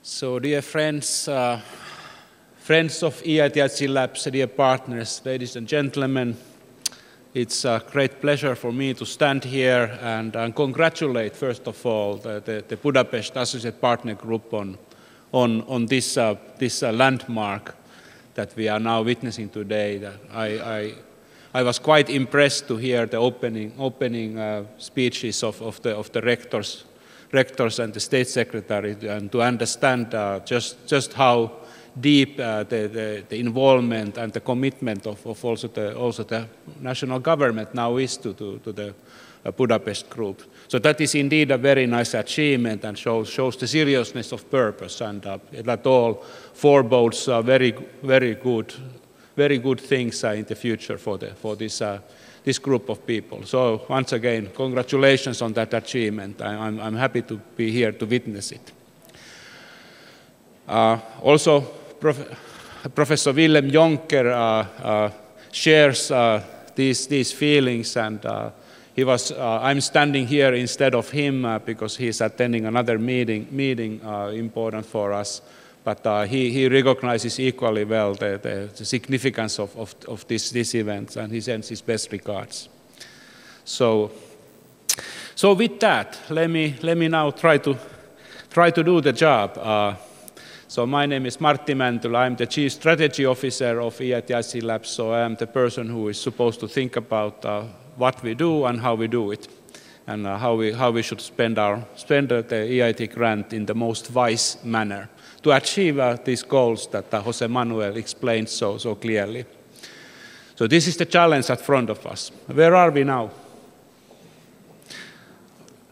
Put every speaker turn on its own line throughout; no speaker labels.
So, dear friends, friends of EITIC Labs, dear partners, ladies and gentlemen, it's a great pleasure for me to stand here and congratulate, first of all, the Budapest Associate Partner Group on this landmark that we are now witnessing today. I was quite impressed to hear the opening speeches of the rectors and the state secretary, and to understand just how deep the involvement and the commitment of also the national government now is to the Budapest group. So that is indeed a very nice achievement and shows the seriousness of purpose, and that all forebodes very good things in the future for this group of people. So once again, congratulations on that achievement. I'm happy to be here to witness it. Also, Professor Willem Jonker shares these feelings, and I'm standing here instead of him because he's attending another meeting important for us. But he recognizes equally well the significance of this event, and he sends his best regards. So with that, let me now try to do the job. So my name is Martti Mäntylä. I'm the Chief Strategy Officer of EITIC Labs. So I am the person who is supposed to think about what we do and how we do it, and how we should spend the EIT grant in the most wise manner to achieve these goals that Jose Manuel explained so clearly. So this is the challenge at front of us. Where are we now?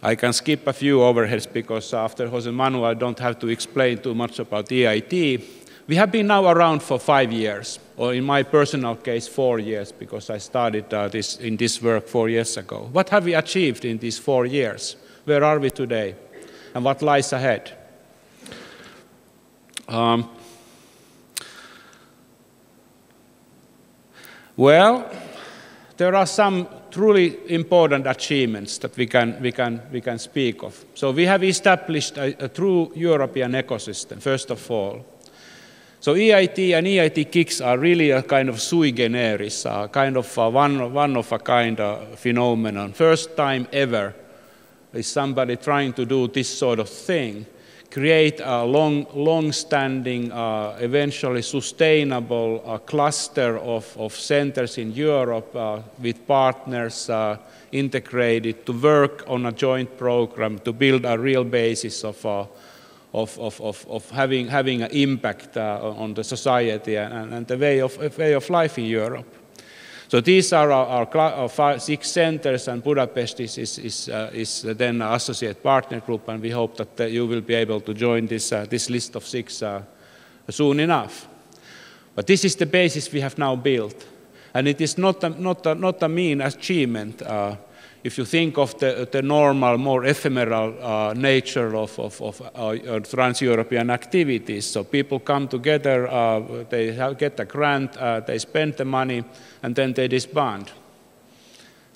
I can skip a few overheads because after Jose Manuel I don't have to explain too much about EIT. We have been now around for 5 years, or in my personal case 4 years, because I started in this work 4 years ago. What have we achieved in these 4 years? Where are we today? And what lies ahead? Well, there are some truly important achievements that we can speak of. So we have established a true European ecosystem, first of all. So EIT and EIT KICS are really a kind of sui generis, kind of one of a kind phenomenon. First time ever is somebody trying to do this sort of thing, create a long-standing, eventually sustainable cluster of centers in Europe with partners integrated to work on a joint program to build a real basis of having an impact on the society and the way of life in Europe. So these are our 6 centers, and Budapest is then an associate partner group, and we hope that you will be able to join this list of 6 soon enough. But this is the basis we have now built, and it is not a mean achievement. If you think of the normal, more ephemeral nature of trans-European activities, so people come together, they get a grant, they spend the money, and then they disband.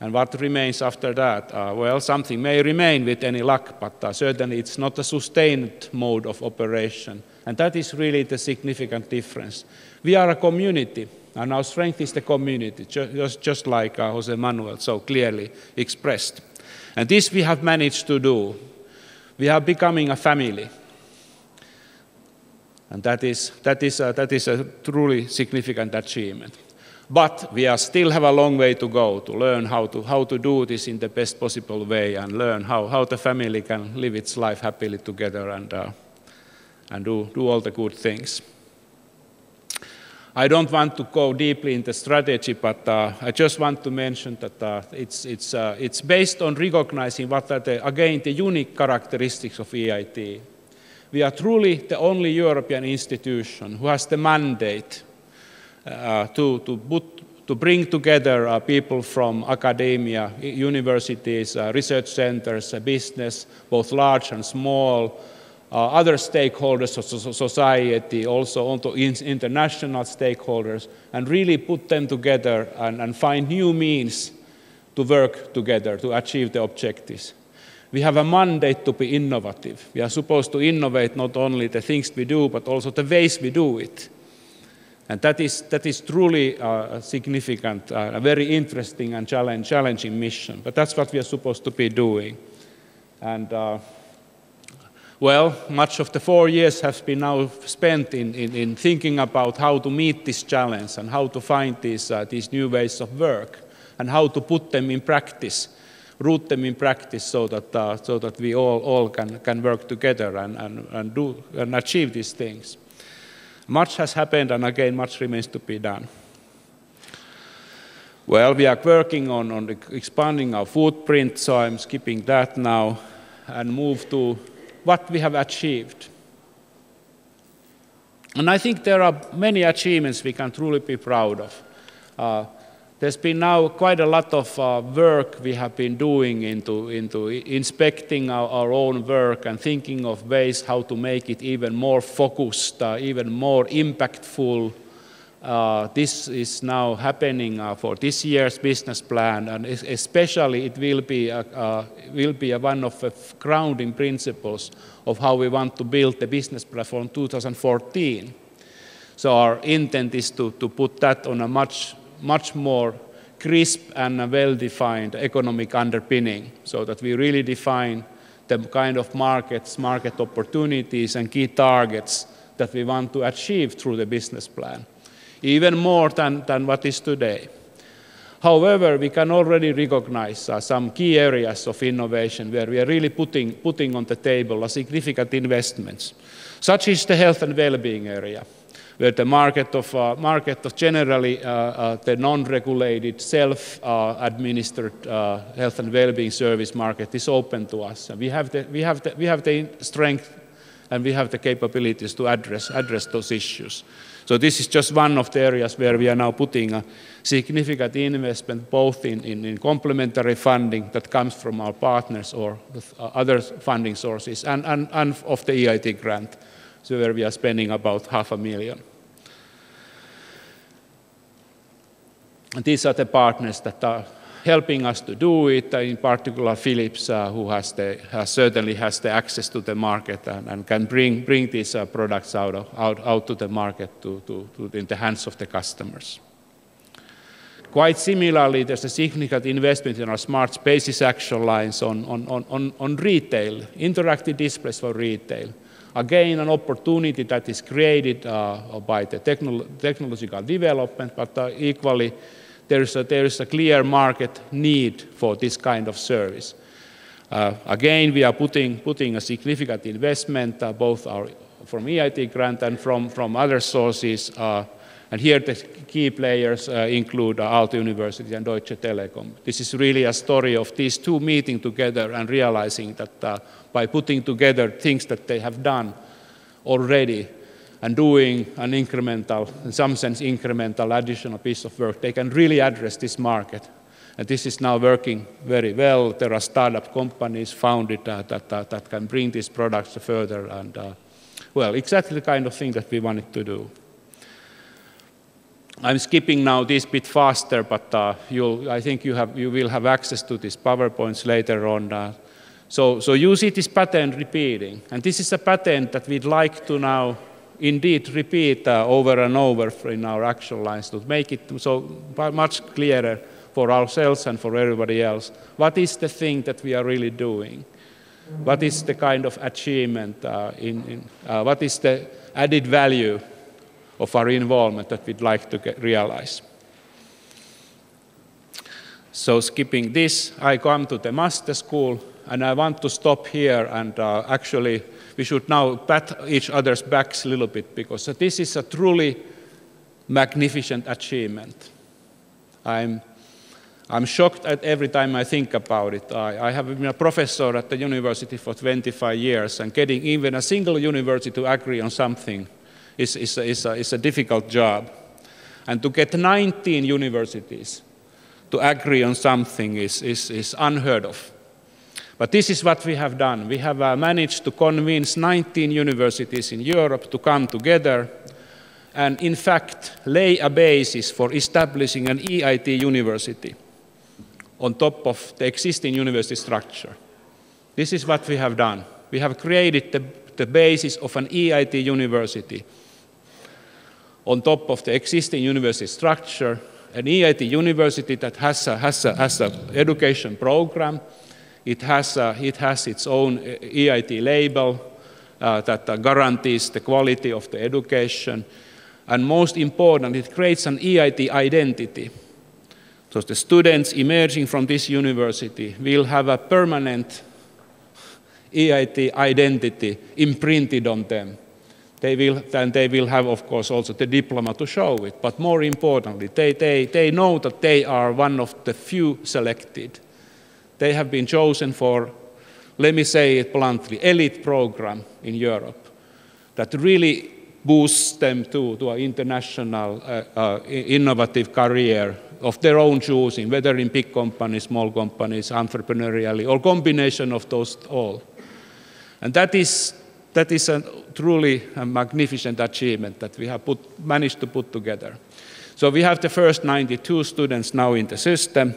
And what remains after that? Well, something may remain with any luck, but certainly it's not a sustained mode of operation. And that is really the significant difference. We are a community, and our strength is the community, just like Jose Manuel so clearly expressed. And this we have managed to do. We are becoming a family. And that is a truly significant achievement. But we still have a long way to go to learn how to do this in the best possible way, and learn how the family can live its life happily together and do all the good things. I don't want to go deeply into strategy, but I just want to mention that it's based on recognizing what are the unique characteristics of EIT. We are truly the only European institution who has the mandate to bring together people from academia, universities, research centers, business, both large and small, other stakeholders of society, also international stakeholders, and really put them together and find new means to work together to achieve the objectives. We have a mandate to be innovative. We are supposed to innovate not only the things we do, but also the ways we do it. And that is truly significant, a very interesting and challenging mission. But that's what we are supposed to be doing. And well, much of the 4 years has been now spent in thinking about how to meet this challenge and how to find these new ways of work and how to put them in practice, root them in practice so that we all can work together and achieve these things. Much has happened, and again, much remains to be done. Well, we are working on expanding our footprint, so I'm skipping that now and move to what we have achieved. And I think there are many achievements we can truly be proud of. There's been now quite a lot of work we have been doing into inspecting our own work and thinking of ways how to make it even more focused, even more impactful. This is now happening for this year's business plan, and especially it will be one of the grounding principles of how we want to build the business platform 2014. So our intent is to put that on a much more crisp and well-defined economic underpinning, so that we really define the kind of market opportunities and key targets that we want to achieve through the business plan, even more than what is today. However, we can already recognize some key areas of innovation where we are really putting on the table significant investments, such as the health and well-being area, where the market of generally the non-regulated, self-administered health and well-being service market is open to us. And we have the strength and we have the capabilities to address those issues. So this is just one of the areas where we are now putting a significant investment, both in complementary funding that comes from our partners or other funding sources, and of the EIT grant, so where we are spending about $500,000. And these are the partners that are helping us to do it, in particular Philips, who certainly has the access to the market and can bring these products out to the market in the hands of the customers. Quite similarly, there's a significant investment in our smart spaces action lines on retail, interactive displays for retail. Again, an opportunity that is created by the technological development, but equally there is a clear market need for this kind of service. Again, we are putting a significant investment, both from EIT grant and from other sources. And here the key players include Aalto University and Deutsche Telekom. This is really a story of these two meeting together and realizing that by putting together things that they have done already and doing an incremental, in some sense incremental additional piece of work, they can really address this market. And this is now working very well. There are startup companies founded that can bring these products further, and well, exactly the kind of thing that we wanted to do. I'm skipping now this bit faster, but I think you will have access to these PowerPoints later on. So you see this pattern repeating, and this is a pattern that we'd like to now indeed repeat over and over in our action lines to make it so much clearer for ourselves and for everybody else. What is the thing that we are really doing? What is the kind of achievement? What is the added value of our involvement that we'd like to realize? So skipping this, I come to the master school, and I want to stop here, and actually we should now pat each other's backs a little bit, because this is a truly magnificent achievement. I'm shocked at every time I think about it. I have been a professor at the university for 25 years, and getting even a single university to agree on something is a difficult job. And to get 19 universities to agree on something is unheard of. But this is what we have done. We have managed to convince 19 universities in Europe to come together and, in fact, lay a basis for establishing an EIT university on top of the existing university structure. This is what we have done. We have created the basis of an EIT university on top of the existing university structure, an EIT university that has an education program. It has its own EIT label that guarantees the quality of the education. And most important, it creates an EIT identity. So the students emerging from this university will have a permanent EIT identity imprinted on them. They will have, of course, also the diploma to show it. But more importantly, they know that they are one of the few selected. They have been chosen for, let me say it bluntly, elite program in Europe that really boosts them to an international innovative career of their own choosing, whether in big companies, small companies, entrepreneurially, or combination of those all. And that is a truly magnificent achievement that we have managed to put together. So we have the first 92 students now in the system.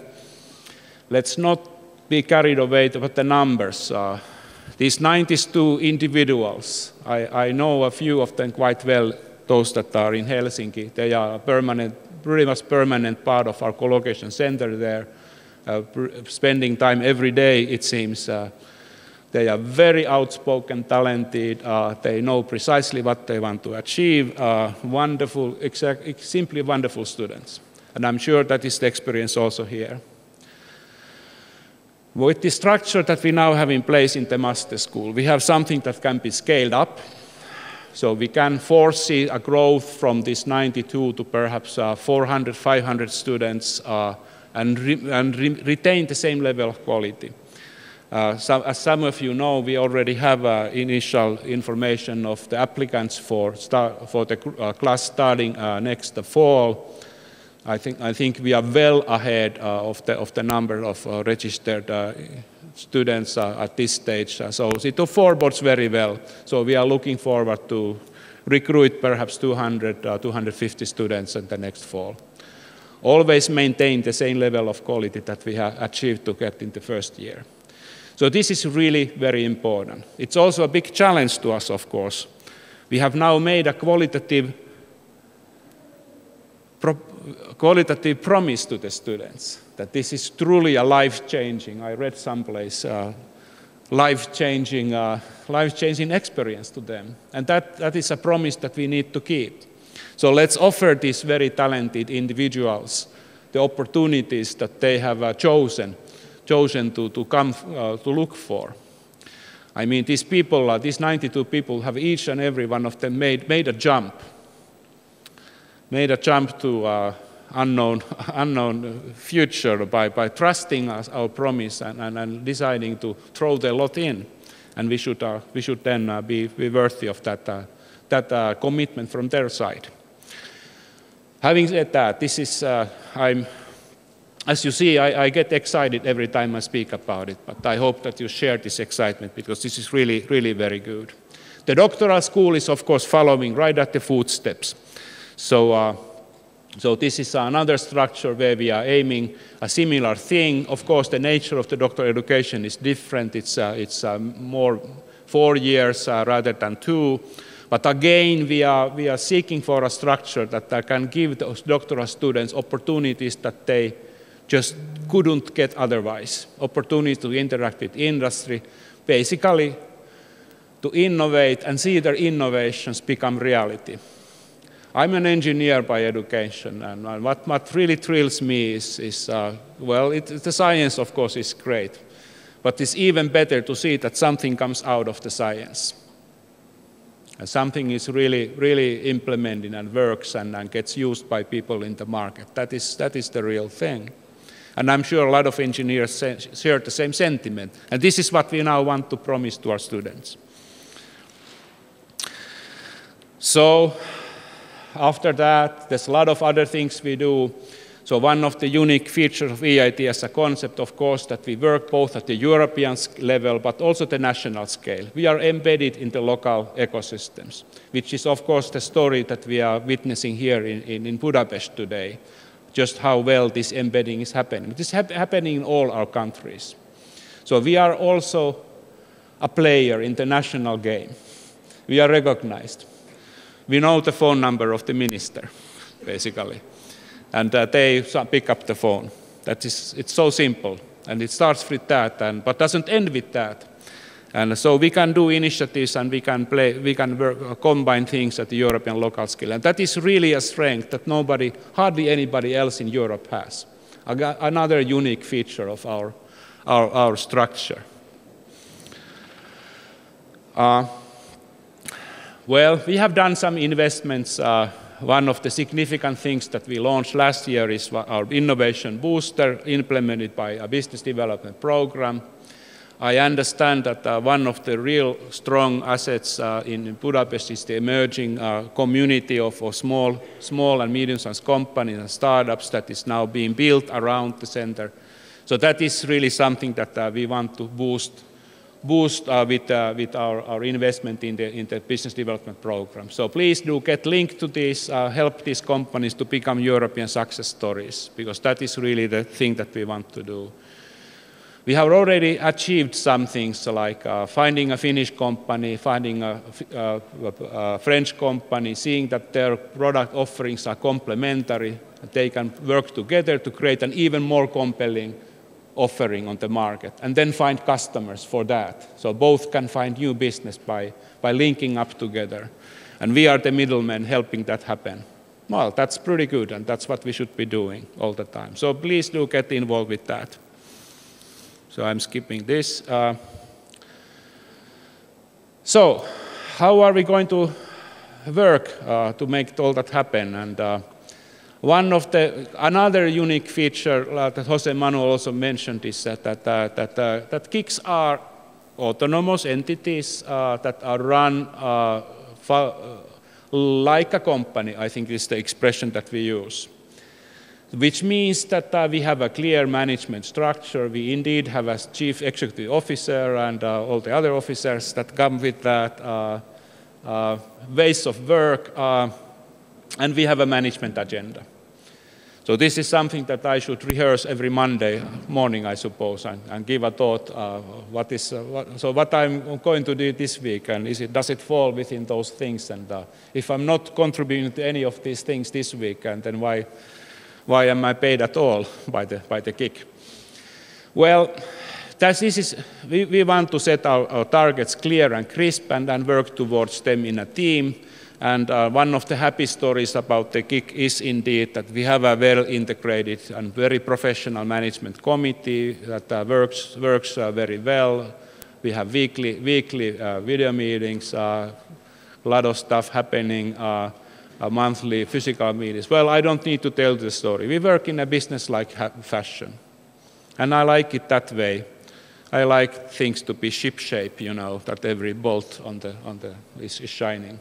Let's not be carried away with the numbers. These 92 individuals, I know a few of them quite well, those that are in Helsinki. They are pretty much permanent part of our collocation center there, spending time every day, it seems. They are very outspoken, talented. They know precisely what they want to achieve. Wonderful, simply wonderful students. And I'm sure that is the experience also here. With the structure that we now have in place in the master school, we have something that can be scaled up. So we can foresee a growth from this 92 to perhaps 400, 500 students and retain the same level of quality. As some of you know, we already have initial information of the applicants for the class starting next fall. I think we are well ahead of the number of registered students at this stage. So it forwards very well. So we are looking forward to recruit perhaps 200, 250 students in the next fall. Always maintain the same level of quality that we have achieved to get in the first year. So this is really very important. It's also a big challenge to us, of course. We have now made a qualitative promise to the students that this is truly a life-changing, I read someplace, life-changing experience to them. And that is a promise that we need to keep. So let's offer these very talented individuals the opportunities that they have chosen to come to look for. I mean, these people, these 92 people, have each and every one of them made a jump to unknown future by trusting us, our promise and deciding to throw their lot in. And we should then be worthy of that commitment from their side. Having said that, this is as you see, I get excited every time I speak about it, but I hope that you share this excitement because this is really, really very good. The doctoral school is, of course, following right at the footsteps. So this is another structure where we are aiming a similar thing. Of course, the nature of the doctoral education is different. It's more 4 years rather than 2. But again, we are seeking for a structure that can give those doctoral students opportunities that they just couldn't get otherwise. Opportunities to interact with industry, basically to innovate and see their innovations become reality. I'm an engineer by education, and what really thrills me is the science, of course, is great. But it's even better to see that something comes out of the science. And something is really implemented and works and gets used by people in the market. That is the real thing. And I'm sure a lot of engineers share the same sentiment. And this is what we now want to promise to our students. So after that, there's a lot of other things we do. So one of the unique features of EIT as a concept, of course, that we work both at the European level, but also the national scale. We are embedded in the local ecosystems, which is, of course, the story that we are witnessing here in Budapest today, just how well this embedding is happening. It is happening in all our countries. So we are also a player in the national game. We are recognized. We know the phone number of the minister, basically. And they pick up the phone. It's so simple. And it starts with that, but doesn't end with that. And so we can do initiatives and we can combine things at the European local scale. And that is really a strength that hardly anybody else in Europe has. Another unique feature of our structure. Well, we have done some investments. One of the significant things that we launched last year is our innovation booster, implemented by a business development program. I understand that one of the real strong assets in Budapest is the emerging community of small and medium-sized companies and startups that is now being built around the center. So that is really something that we want to boost with our investment in the business development program. So please do get linked to this, help these companies to become European success stories, because that is really the thing that we want to do. We have already achieved some things like finding a Finnish company, finding a French company, seeing that their product offerings are complementary, they can work together to create an even more compelling offering on the market, and then find customers for that. So both can find new business by linking up together. And we are the middlemen helping that happen. Well, that's pretty good, and that's what we should be doing all the time. So please do get involved with that. So I'm skipping this. So how are we going to work to make all that happen? And another unique feature that Jose Manuel also mentioned is that KICs are autonomous entities that are run like a company, I think is the expression that we use. Which means that we have a clear management structure. We indeed have a chief executive officer and all the other officers that come with that, ways of work, and we have a management agenda. So this is something that I should rehearse every Monday morning, I suppose, and give a thought. What I'm going to do this week, and does it fall within those things? And if I'm not contributing to any of these things this week, and then why am I paid at all by the kick? Well, we want to set our targets clear and crisp and work towards them in a team. And one of the happy stories about the kick is indeed that we have a well-integrated and very professional management committee that works very well. We have weekly video meetings, a lot of stuff happening. Monthly physical meetings. Well, I don't need to tell the story. We work in a business-like fashion. And I like it that way. I like things to be ship-shape, that every bolt is shining.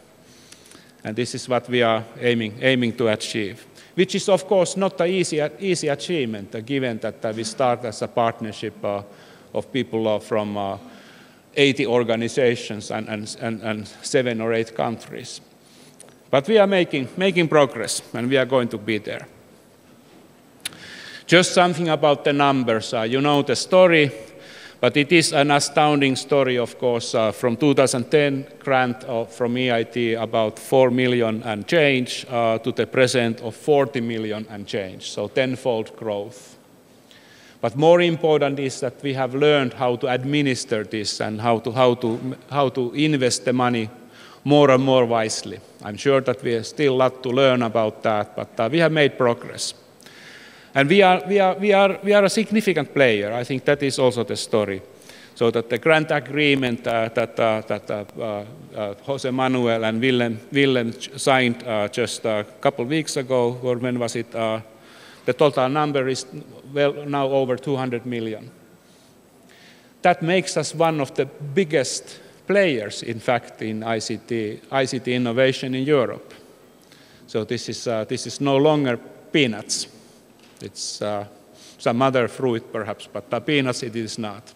And this is what we are aiming to achieve. Which is, of course, not an easy achievement, given that we start as a partnership of people from 80 organizations and 7 or 8 countries. But we are making progress, and we are going to be there. Just something about the numbers. You know the story, but it is an astounding story, of course, from 2010 grant from EIT about 4 million and change to the present of 40 million and change, so tenfold growth. But more important is that we have learned how to administer this and how to invest the money more and more wisely. I'm sure that we have still a lot to learn about that, but we have made progress. And we are a significant player. I think that is also the story. So that the grant agreement that Jose Manuel and Willem signed just a couple of weeks ago, or when was it? The total number is now over 200 million. That makes us one of the biggest players, in fact, in ICT innovation in Europe. So this is no longer peanuts. It's some other fruit, perhaps, but peanuts it is not.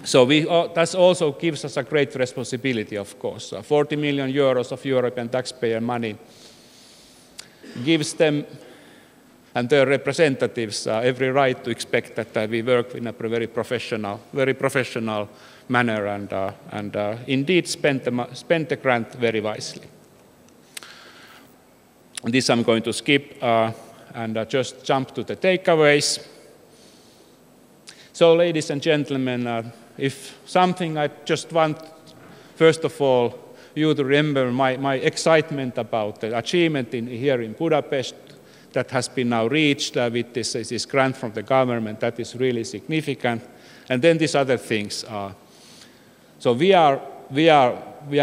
So that also gives us a great responsibility, of course. 40 million euros of European taxpayer money gives them and their representatives every right to expect that we work in a very professional manner and indeed spend the grant very wisely. This I'm going to skip and just jump to the takeaways. So, ladies and gentlemen, if something I just want, first of all, you to remember my excitement about the achievement here in Budapest that has been now reached with this grant from the government. That is really significant. And then these other things are. So we are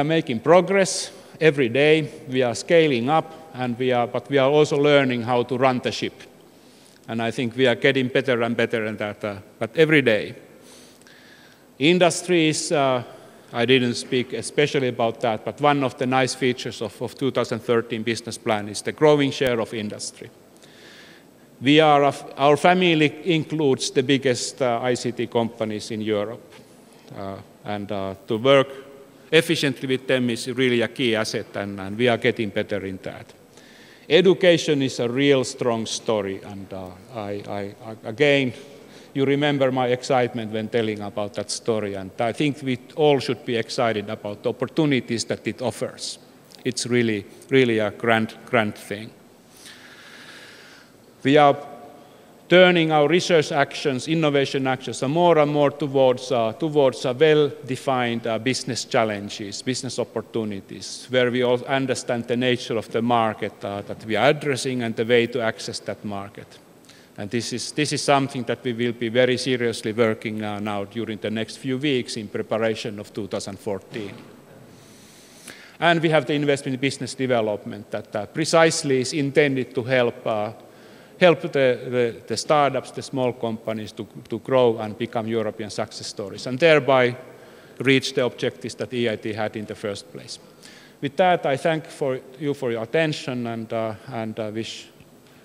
making progress every day. We are scaling up, but we are also learning how to run the ship. And I think we are getting better and better at that, but every day. Industries, I didn't speak especially about that, but one of the nice features of 2013 business plan is the growing share of industry. Our family includes the biggest ICT companies in Europe, and to work efficiently with them is really a key asset, and we are getting better in that. Education is a real strong story, and again, you remember my excitement when telling about that story, and I think we all should be excited about the opportunities that it offers. It's really a grand thing. We are turning our research actions, innovation actions, more and more towards well-defined business challenges, business opportunities, where we all understand the nature of the market that we are addressing and the way to access that market. And this is something that we will be very seriously working on now during the next few weeks in preparation of 2014. And we have the investment in business development that precisely is intended to help the startups, the small companies to grow and become European success stories, and thereby reach the objectives that EIT had in the first place. With that, I thank you for your attention and wish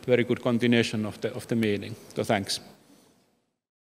very good continuation of the meeting. So thanks.